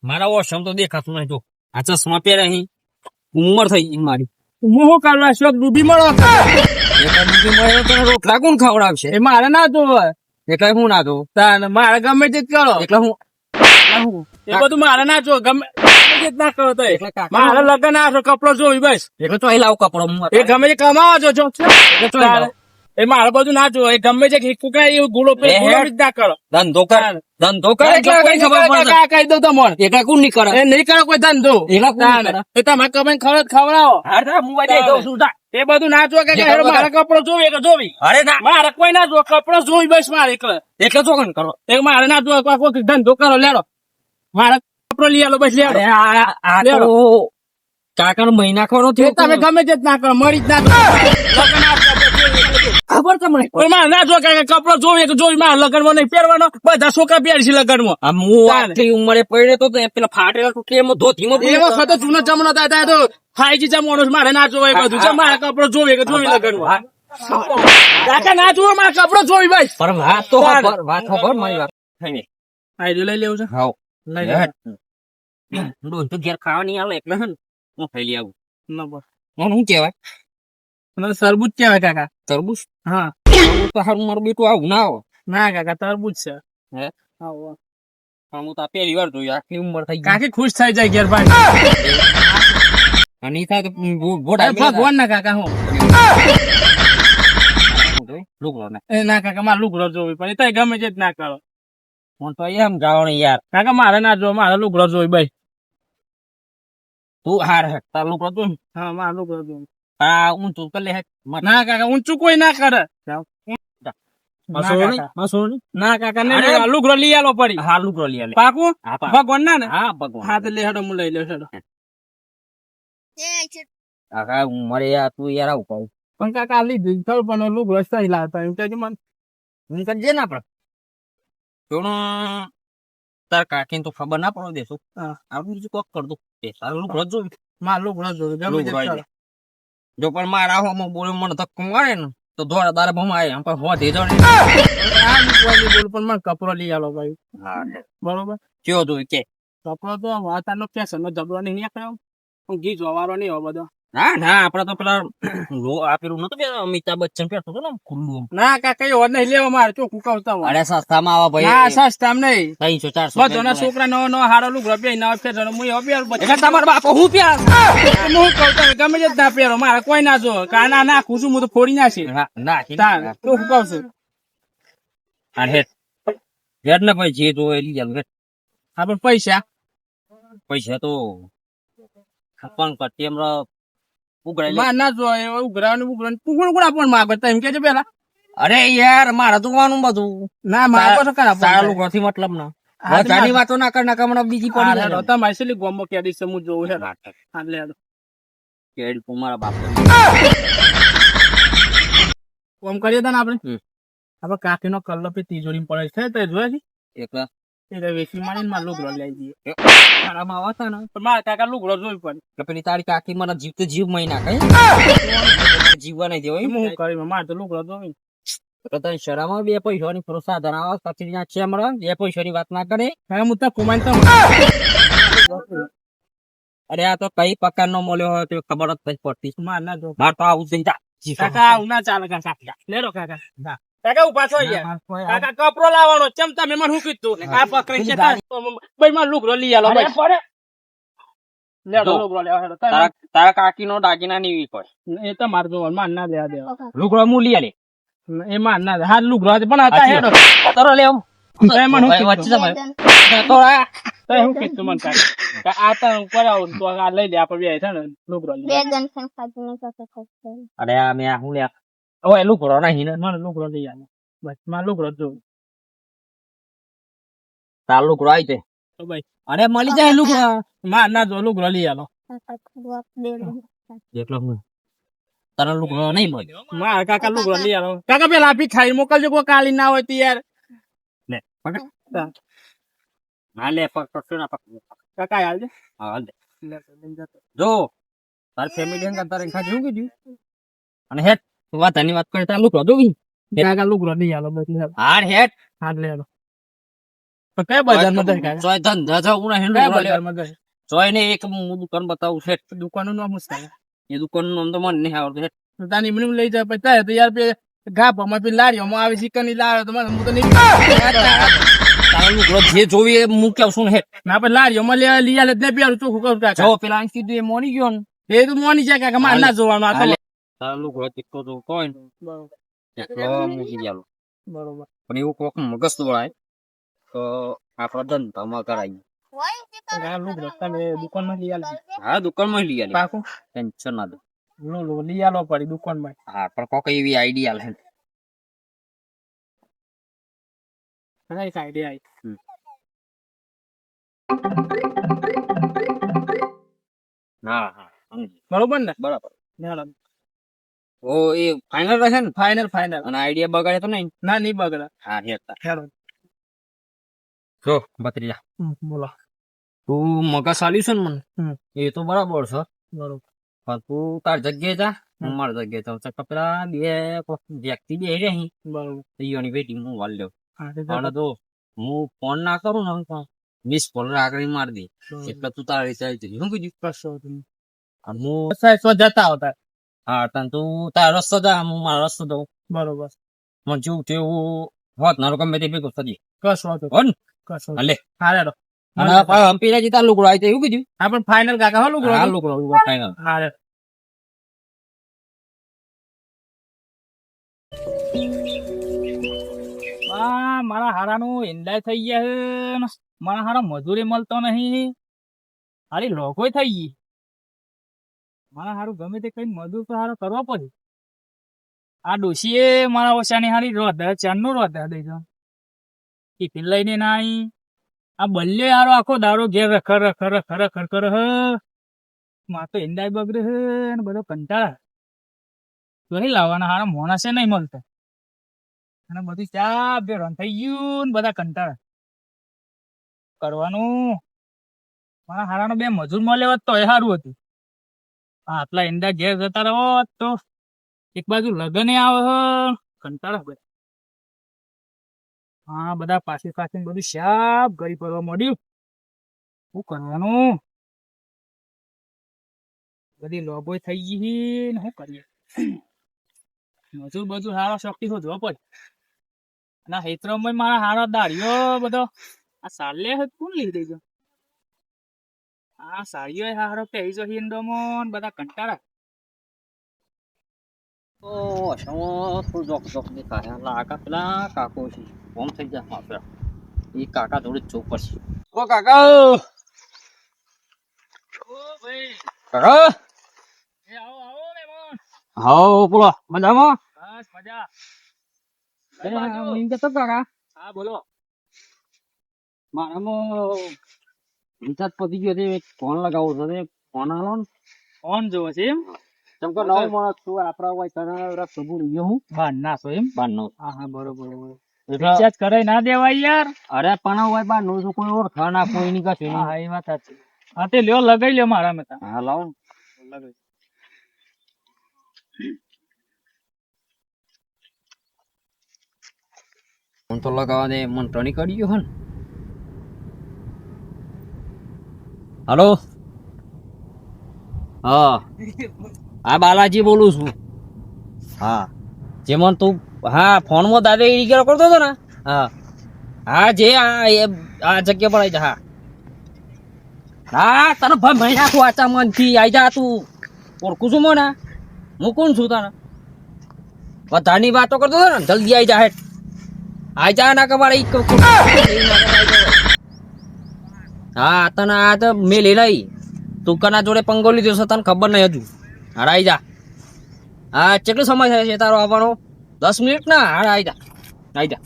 મારા ઓછમ તો દેખાતું નહીં. જો આ ચશ્મા પહેરે અહીં ઉંમર થઈ ગઈ મારી. હું શું કરવા શોખ ડૂબી મળો એટલે બીજી મળે તો તને રોટલા કોણ ખવડાવશે? એ મારે ના જોવે. એટલે હું ના દઉં. તાને મારે ગમે તે જ કરો. એટલે હું એ બધું મારે ના જો ગમે તે જ ના કરો તો એટલે કાકા મારે લગન આ કપડો જોઈ બસ. એટલે તો અહીં લાવું કપડો હું એ ગમે તે કમાવા જો છો. એટલે તો અહીં લાવું. એ મારે બધું ના જો એ ગમે તે કુકડા એવું ગુલો પે ગુલો જ ના કરો. ધંધો કર એટલે કઈ ખબર પડે. કહી દઉં તમને એટલે કોણ નહીં કરે? એ નહીં કરો કોઈ ધંધો. એટલે કોણ નહીં કરે? એ તમે કમાઈને ખવડાવો. હાર થા હું વાજે દઉં છું. જા. એ બધું ના જો કે જે મારે કપડો જોવી કે જોવી. અરે ના મારે કોઈ ના જો કપડો જોઈ બસ મારે એકલે. એટલે તો કોણ કરો? એક મારે ના જો કોઈ ધંધો કરો લેડો. મારે કપડો લઈ આલો બસ લેડો. અરે આ તો કાકાનો મહિના ખરો એ થયો. તમે ગમે તે જ ના કરો મરી જ ના કરો. લગન ખબર તમને મારે ના જો કે કપડો જોવી કે જોવી મારે લગનમાં નહીં પહેરવાનો બધા છોકરા પહેરી છે લગનમાં. આમ હું આટલી ઉંમરે પડ્યો તો પેલા ફાટેલા તો કેમ ધોતીમાં એ વખત જૂનો જમણો દાદા તો ફાઈજી જમવાનો મારે ના જોવાય બધું છે મારે કપડો જોવી કે જોવી લગનમાં. કાકા ના જોવે મારે કપડો જોવી ભાઈ. પણ વાત તો વાત ખબર મારી વાત આઈ લઈ લેવું છે. હાવ લઈ લે. ડોન તો ઘેર ખાવા નહીં આવે એટલે હે ને હું ખાઈ લઈ આવું. ના બસ શું કહેવાય? મને તરબૂચ કહેવાય કાકા. તરબૂચ? હા તરબૂચ તો હારું મારું બેટું આવું ના આવે. ના કાકા તરબૂચ છે. હે? હા પણ હું તો આ પહેલી વાર જોયું. આટલી ઉંમર થઈ ગઈ કાકી ખુશ થઈ જાય ઘેર ભાઈ. અને ઈ થાય તો ભોડા ભગવાન ના કાકા હું લુગડો ને એ ના કાકા મારે લુગડો જોવી પણ એ તો ગમે તે જ ના કરો. હું તો એમ જવાનું યાર. કાકા મારે ના જો મારે લુગડો જોઈ ભાઈ. તું હાર હે તાર લુગડો તું હા મારે લુગડો જોઈ. આ ઊંચું કરી લે હે. ના કાકા ઊંચું કોઈ ના કરે. ના કાકા ને લુગડો લઈ આલો પડી. હા લુગડો લઈ લે. પાકું હા પાકું. ભગવાન ના ને. હા ભગવાન. હા તો લે હેડો હું લઈ લઉં હેડો. કાકા ઉંમરે યાર તું યાર આવું કહું. પણ કાકા લીધું થોડું પણ લુગડો સહી લાવતા એમ કે મને હું કરજે ના પણ થોડું તાર કાકીને તો ખબર ના પડો દેશું. આવું બીજું કોક કર દઉં. તારું લુગડો જોઈ મારે લુગડો જોઈ ગમે તે કરો. જો પણ મારા આવામાં બોલે મને ધક્કો મારે ને તો ધોળા તારા ભમાય આમ પણ હોતી જણ. આ લુગડો બોલ પણ મને કપડો લઈ આલો ભાઈ. બરોબર કયો જોઈ કે કપડો તો વાતાનો ફેશન નો જબરો નહીં નીકળ્યો. ઘી જોવારો નહીં હોય બધો. ના ના આપડે તો પેલા આપેલું નતું કે અમિતાભ બચ્ચન પહેરતો હતો ને ખુલ્લું. ના કાકા એવો નહીં લેવો મારે ચોખ્ખું કહું. અરે સસ્તામાં આવા ભાઈ. ના સસ્તા નહીં 300 400 બધો છોકરા નો નો હારો લુગડો બે નવા ફેરવાનો હું એવો પહેર. એટલે તમારા બાપો હું પ્યાર હું કહું તમે ગમે તે ના પહેરો મારે કોઈ ના જો કાના નાખું છું હું તો ફોડી નાખી. ના ચોખ્ખું કહું છું. અરે હેડ ને ભાઈ જે જોવે લઈ જાવ. હા પણ પૈસા તો પણ કટી હમણાં ઉઘરાઈ માં ના જો ઉઘરાવાનું ઉઘરાવાનું પણ માગો એમ કે છે પેલા. અરે યાર મારે તો વાનું બધું ના માગો છો કરા તારા લોકો નથી મતલબ ના બધાની વાતો ના કર નાકા મને બીજી પડી જાય. તમારે છેલ્લી ગોમો કેડી છે હું જોઉં છે. હા લે કેડી તું મારા બાપ કોમ કરીએ તા ને આપણે કાકી નો કલ્લો પે તિજોરી પડે છે તે જોયે છે એકલા એટલે વેચી મારીને મારે લુગડો લઈ જઈએ. મારામાં આવતા ને પણ મારા કાકા લુગડો જોઈ પડે કે પેલી તારી કાકી મને જીવ તો જીવ મહિના કઈ જીવવા નહીં દેવો. હું કરી મારે તો લુગડો જોઈ. તો તને શરામાં 2 પૈસાની પ્રોત્સાહન આવે પછી ત્યાં છે હમણાં 2 પૈસાની વાત ના કરે. હા હું તો કુમાઈ તો અરે આ તો કઈ પ્રકાર નો મળ્યો હોય તો ખબર જ નથી પડતી. માર ના જો માર તો આવું થઈ જા કાકા આવું ના ચાલે કાકા. લેરો કાકા કાકા ઉભા છો કાકા કપડો લાવવાનો ચમ તમે મને શું કીધું આ પકડી છે ભાઈ માર લુગડો લઈ આલો ભાઈ. લેડો લુગડો લેવા હેડો તારા કાકી નો દાગીના નીવી પડે એ તો માર જો માર ના લેવા દેવા. લુગડો હું લઈ આલે એ માર ના હા લુગડો પણ હતા હેડો તરો લે એ મને શું વચ્ચે કીધું થોડા તો શું કીધું મને કાકા આ તો કરાવું તો આ લઈ લે આપણે બે છે ને લુગડો લઈ. અરે આ મેં હું લે ઓય લુગડો નહીં ને મને લુગડો લઈ આલો બસ માર લુગડો જો તાર લુગડો આવી જાય તો ભાઈ. અરે મળી જાય લુગડો માર ના જો લુગડો લઈ આલો. એકલો હું તારા લુગડો નહીં મળે. માર કાકા લુગડો લઈ આલો કાકા પેલા આપી ખાઈ મોકલજો કોઈ કાલી ના હોય તો યાર. લે પકડ ના લે પકડ ના પકડ કાકા આવજે હા દે જો તાર ફેમિલી હંગા તારે ખા જેવું કીધું અને હેટ વાતની વાત કરે તાર લુગડો જોવી કાકા લુગડો લઈ આલો બસ હાર હેટ હાથ લે આલો. પણ કયા બજારમાં ગઈ કાકા? ચોય ધંધા જવું ને હેંડો કયા બોલે. બજારમાં ગઈ? ચોય ને એક હું દુકાન બતાવું છે દુકાનનું નામ શું છે? એ દુકાન નું નામ તો મને નહીં આવડતું હેડ. તો તાની એમને એમ લઈ જાય પછી થાય તો યાર ગાભામાં પેલી લારીઓમાં આવે ચિકન ની લાવે તો મને હું તો નહીં તારા લુગડો જે જોવી એ હું કેવું છું ને હેડ. ના પણ લારીઓમાં લઈ આલે જ નહીં પ્યારું ચોખ્ખું કરું કાકા. જો પેલા અહીં કીધું એ મોની ગયો ને. એ તો મોની છે કાકા મારે ના જોવાનું આ તો. હાલે. તારા લુગડો તીખો તો કોઈ ને બરોબર એકલો મૂકી દેલો. બરોબર. પણ એવું કોક મગજ દોડાય તો આપડા ધંધામાં કરાય. કાકા લુગડો તમે દુકાનમાં લઈ આલે. હા દુકાનમાં લઈ આલી. પાકું ટેન્શન ના દો. લઈ આલો પડી દુકાનમાં. હા પણ કોક એવી આઈડિયા લે. કાકા એક આઈડિયા આવી. હા હા સમજી. બરોબર ને? બરાબર. હેડો. ઓ એ ફાઇનલ રહે ને ફાઇનલ ફાઇનલ. અને આઈડિયા બગાડે તો નહીં. ના નહીં બગડા. હા હેડતા. હેડો. જો બત્રીજા બોલો. તું મગજ આલ્યું છે ને મને હમ. એ તો બરાબર છે બરોબર. પણ તું તાર જગ્યાએ જા હું મારી જગ્યાએ જાઉં છું પેલા બે વ્યક્તિ બે રહી બરોબર. ઈયોની બેટી હું વાલ દઉં હા તે અને તો હું ફોન ના કરું ને તો મિસ કોલ આગળ મારી દે એટલે તું તારી રીતે આવી જજે. શું કીધું કશો તમે. અને હું સો જતા આવતા. હા તને તું તારો રસ્તો જા હું મારો રસ્તો દઉં બરોબર. મને જેવું તેવું હોત નારો ગમે તે ભેગું થતી કશો હતો. હો ને કશો. હાલે હા હેડો. અને હંપી રાજી તાર લુકડો આવી એવું કીધું હા પણ ફાઇનલ કાકા હો લુગડો. હા લુકડો ફાઈનલ હા હેડો. મારા હારાનું ઈંડા થઈ ગયા છે ને મારા હારા મજૂરી મળતો નહીં. હારી લોકોય થઈ ગઈ. મારા હારું ગમે તે કઈ મજૂર તો હારો કરવો પડે. આ ડોશીએ મારા ઓછાની હારી રોધા ચારનું રોધા દઈ દો. ટિફિન લઈને ના આવી. આ બલ્લે હારો આખો દાડો ઘેર રખર રખર રખર રખર કરે હ. માં તો ઈંડા બગડે છે ને બધો કંટાળા. તો નહીં લાવવાના હારા મોણસે નહીં મળતા. અને બધું ચા ભેળવાનું થઈ ગયું ને બધા કંટાળા કરવાનું. મારા હારાનો બે મજૂર મળે હોત તો એ સારું હતું. આટલા ઈંડા ઘેર જતા રહો તો એક બાજુ લગન આવે હ કંટાળા બધા. હા બધા પાછી પાછી બધું શાપ ગરી પડવા મળ્યું. શું કરવાનું? બધી લોભો થઈ ગઈ ને શું કરીએ? મજૂર બધું હારો શક્તિ શોધવો પડે. અને હેતરોમાં મારા હારો દાળીઓ બધો આ સાલે કોણ લઈ દઈ ગયો? આ સાડીઓ હારો પહેરી જો હિન્દોમોન બધા કંટાળા. તો શું જોક જોક દેખાય લાકા પેલા કાકો છે ઓમ થઈ જાય માત્ર એ કાકા જોડે જ જવું પડશે. ઓ કાકા ઓ ભાઈ કાકા એ આવો આવો મહેમાન. હા બોલો મજામાં બસ મજા. કાકા હા બોલો. મારામાં રિચાર્જ પતી ગયો છે ફોન લગાવો છે ફોન આલો ને કોણ જોવે છે એમ? કેમ કે નવો માણસ છું આપડા હોય તને સબુ રહ્યો હું બાર ના છો એમ? બાર નો હા હા બરોબર બરોબર. એટલે રિચાર્જ કરાઈ ના દેવાય યાર. અરે પણ હોય બાર નો છું કોઈ ઓળખા ના કોઈ ની કશું હા એ વાત સાચી. હા તે લ્યો લગાઈ લ્યો મારા મેં. હા લાવો ને. લગાઈ. ફોન તો લગાવવા દે મન ટણી કરી ગયો હે ને. હલો હા હા બાલાજી બોલું છું. હા જેમાં તું હા ફોનમાં દાદા એ કરતો હતો ને હા હા જે આ જગ્યા પર આવી જા. હા તને ભાઈ મહી નાખું આચા મનથી આવી જા તું ઓળખું છું મને હું કોણ છું તને બધાની વાતો કરતો હતો ને જલ્દી આવી જા હેઠ આવી જા ના કમાડે હા તને આ તો મેં લઈ લઈ તું કના જોડે પંગો લીધો છે તને ખબર નહીં હજુ હાર આવી જા. હા કેટલો સમય થાય છે તારો આવવાનો 10 મિનિટ ના હાર આવી જા આવી જા.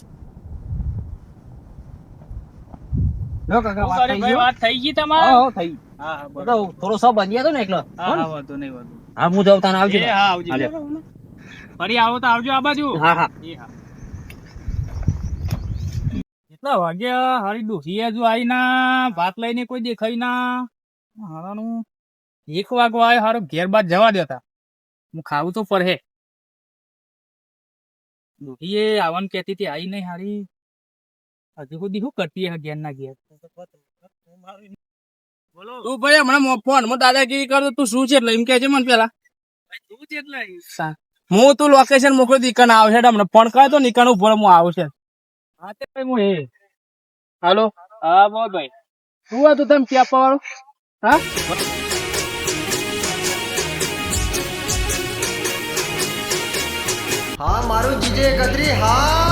લો કાકા વાત થઈ ગઈ. વાત થઈ ગઈ તમારે? હા થઈ હા હા બરોબર. તો થોડો સો બંધ હતો ને એકલો હા હા વાંધો નહીં વાંધો. હા હું જાઉં તને આવજો એ હા આવજો. હાલ્યો. ફરી આવો તો આવજો આ બાજુ. હા હા એ હા. કેટલા વાગ્યા? હારી ડોસી હજુ આવી ના ભાત લઈને કોઈ દેખાય ના. હારાનું 1 વાગવા આવ્યો હારો ઘેર બાદ જવા દેતા હું ખાવું તો પડે. ડોસીએ આવવાનું કહેતી હતી આવી નહીં હારી. હજુ સુધી શું કરતી હે ઘેર ના ઘેર તું ભાઈ હમણાં ફોન માં દાદાગીરી કર તું શું છે એટલે એમ કે છે મને પેલા હું તું લોકેશન મોકલી દીકન આવશે હમણાં ફોન કરે તો નીકળ ઉપર હું આવશે હા તે ભાઈ હું એ હાલો હા બોલ ભાઈ શું હતું તમે ક્યાં પાવાળું હા હા મારું જીજે ગદરી હા